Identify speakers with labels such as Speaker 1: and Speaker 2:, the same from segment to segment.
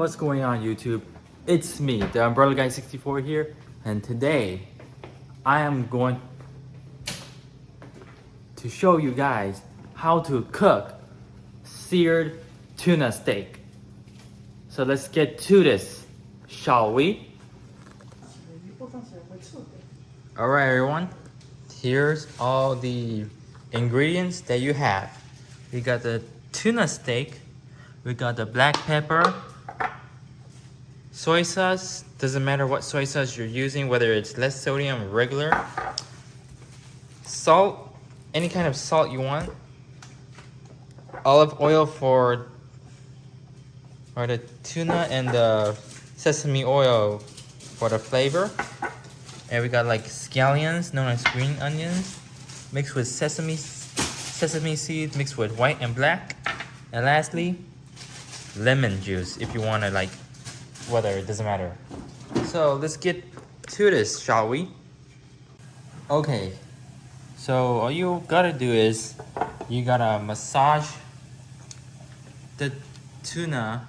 Speaker 1: What's going on YouTube? It's me, the Umbrella Guy 64 here, and today I am going to show you guys how to cook seared tuna steak. So let's get to this, shall we? Alright everyone, here's all the ingredients that you have. We got the tuna steak, we got the black pepper, soy sauce, doesn't matter what soy sauce you're using, whether it's less sodium or regular. Salt, any kind of salt you want. Olive oil for the tuna, and the sesame oil for the flavor. And we got like scallions, known as green onions, mixed with sesame seeds, mixed with white and black. And lastly, lemon juice if you want to, like, whether it doesn't matter. So let's get to this, shall we? Okay, so all you gotta do is you gotta massage the tuna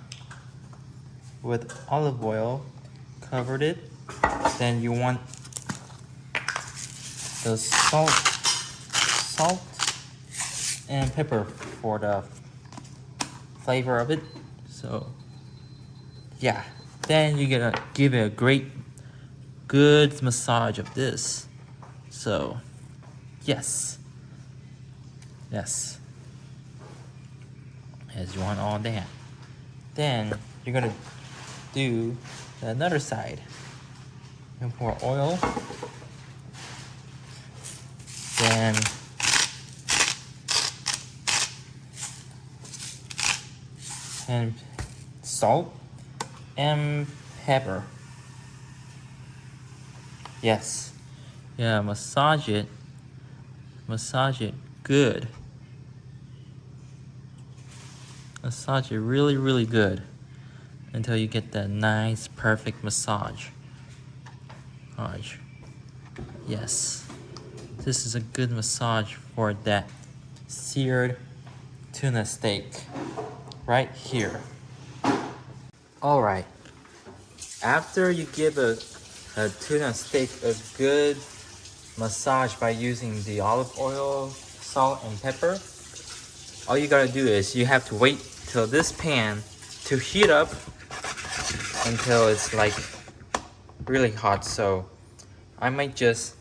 Speaker 1: with olive oil, covered it. Then you want the salt and pepper for the flavor of it. So yeah, then you're gonna give it a good massage of this. So yes, as you want all that. Then you're gonna do another side and pour oil, then and salt and pepper. Yes, yeah, massage it good. Massage it really good until you get that nice perfect massage. Yes, this is a good massage for that seared tuna steak right here. Alright, after you give a tuna steak a good massage by using the olive oil, salt and pepper, all you gotta do is you have to wait till this pan to heat up until it's like really hot. So I might just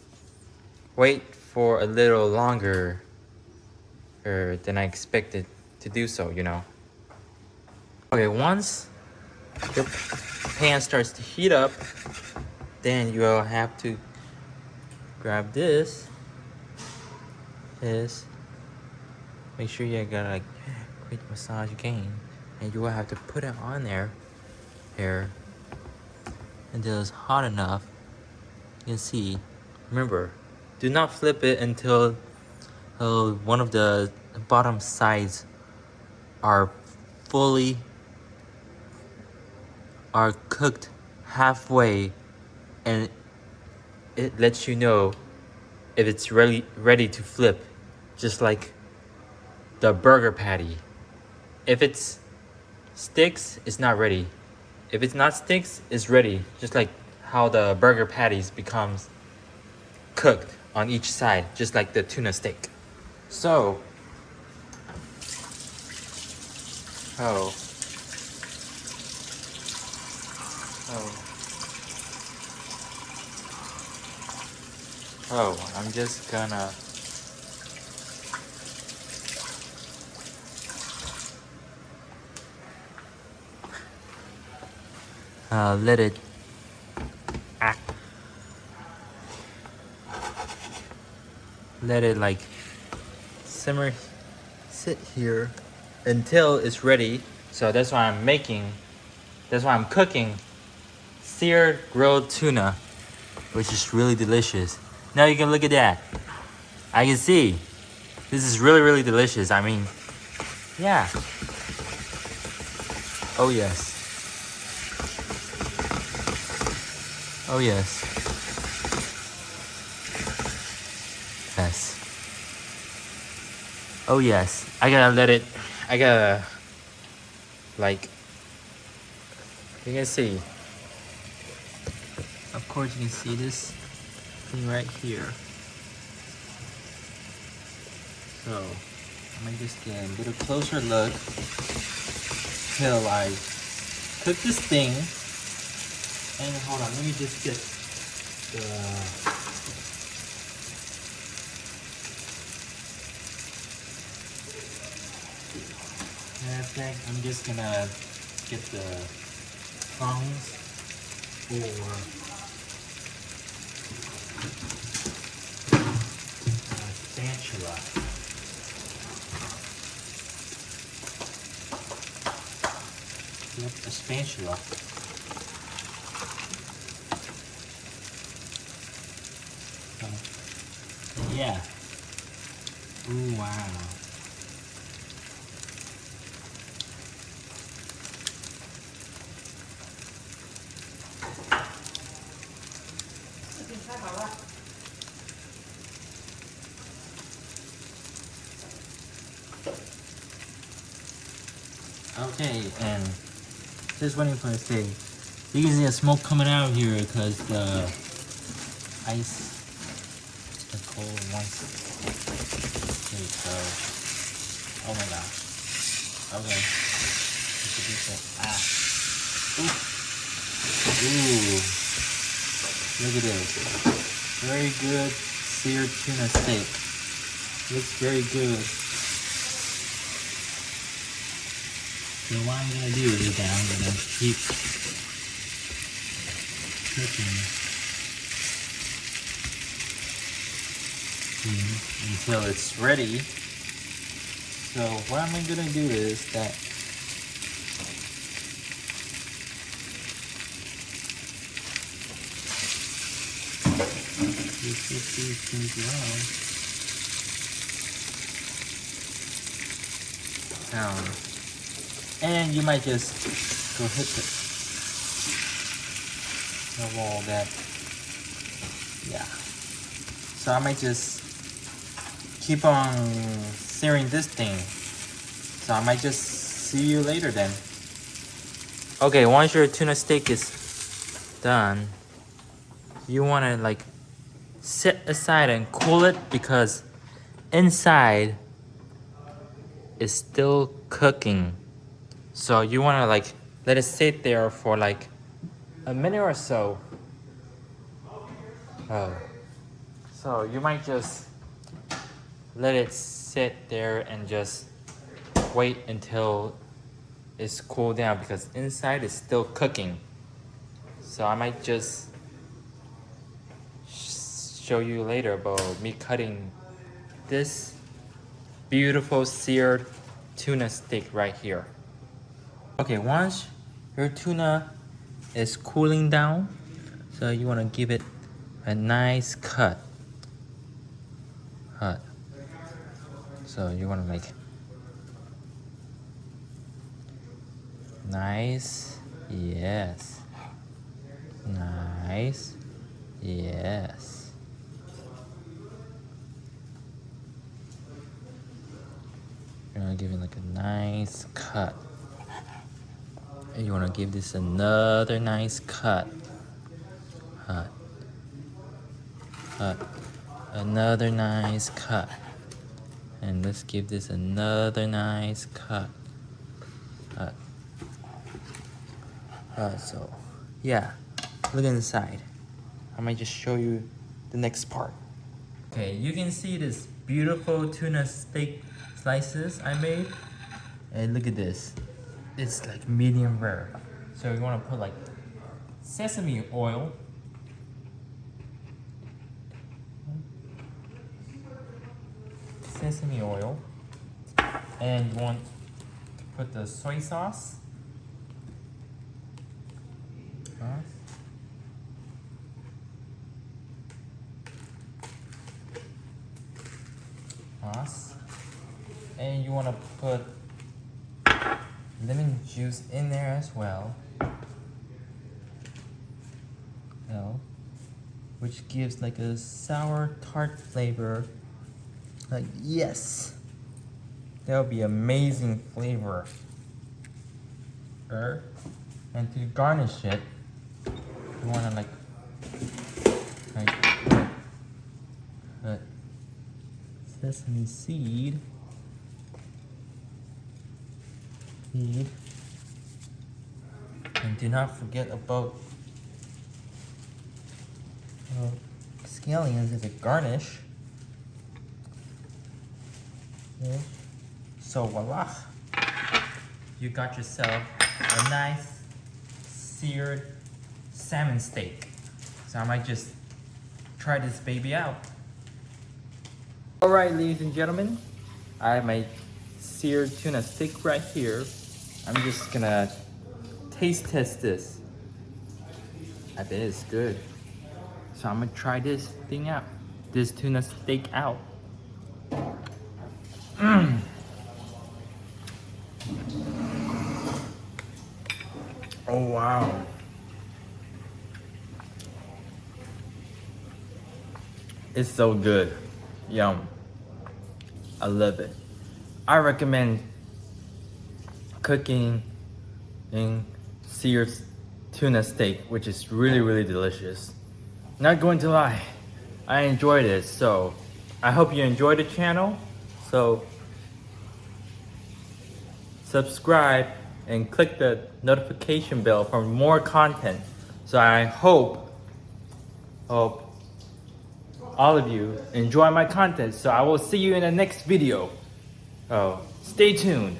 Speaker 1: wait for a little longer than I expected to do so, you know. Okay, once your pan starts to heat up, then you will have to grab this. Make sure you got like quick massage again, and you will have to put it on there here until it's hot enough. You can see. Remember, do not flip it until one of the bottom sides are cooked halfway, and it lets you know if it's ready to flip, just like the burger patty. If it's sticks, it's not ready. If it's not sticks, it's ready, just like how the burger patties becomes cooked on each side, just like the tuna steak. So I'm just gonna let it like sit here until it's ready. So that's why I'm cooking seared grilled tuna, which is really delicious. Now you can look at that. I can see this is really delicious. I mean, yeah. Oh yes. Oh yes, I gotta like You can see. Of course, you can see this thing right here. So, I might just get a little closer look till I cook this thing. And hold on, let me just get the I'm just gonna get the tongs for spatula. Yep, a spatula. Yeah. Ooh, wow. Okay, and just waiting for it to stay. You can see the smoke coming out here because the ice, the cold once. There you go. Oh my gosh. Okay. Ah. Ooh. Look at this. Very good seared tuna steak. Looks very good. So what I'm gonna do is that I'm gonna keep cooking until it's ready. So what I'm gonna do is that you flip these things around. And you might just go hit the wall that, yeah. So I might just keep on searing this thing. So I might just see you later then. Okay, once your tuna steak is done, you want to like set aside and cool it because inside is still cooking. So you want to like let it sit there for like a minute or so. So you might just let it sit there and just wait until it's cooled down because inside is still cooking. So I might just show you later about me cutting this beautiful seared tuna steak right here. Okay, once your tuna is cooling down, so you want to give it a nice cut. So you want to make nice, yes, nice, yes. You're gonna give it like a nice cut. And you want to give this another nice cut. Another nice cut. And let's give this another nice cut. So, yeah, look inside. I might just show you the next part. Okay, you can see this beautiful tuna steak slices I made. And look at this. It's like medium rare. So you want to put like sesame oil. Sesame oil. And you want to put the soy sauce. And you want to put lemon juice in there as well. Which gives like a sour tart flavor. Like, yes, that would be amazing flavor. And to garnish it, you wanna like put sesame seed. And do not forget about scallions as a garnish. Okay. So voila, you got yourself a nice seared salmon steak. So I might just try this baby out. Alright, ladies and gentlemen, I have my seared tuna steak right here. I'm just gonna taste test this. I bet it's good. So I'm gonna try this thing out. This tuna steak out. Oh wow. It's so good. Yum. I love it. I recommend cooking in seared tuna steak, which is really, really delicious. Not going to lie, I enjoyed it. So I hope you enjoyed the channel. So subscribe and click the notification bell for more content. So I hope all of you enjoy my content. So I will see you in the next video. Oh, stay tuned.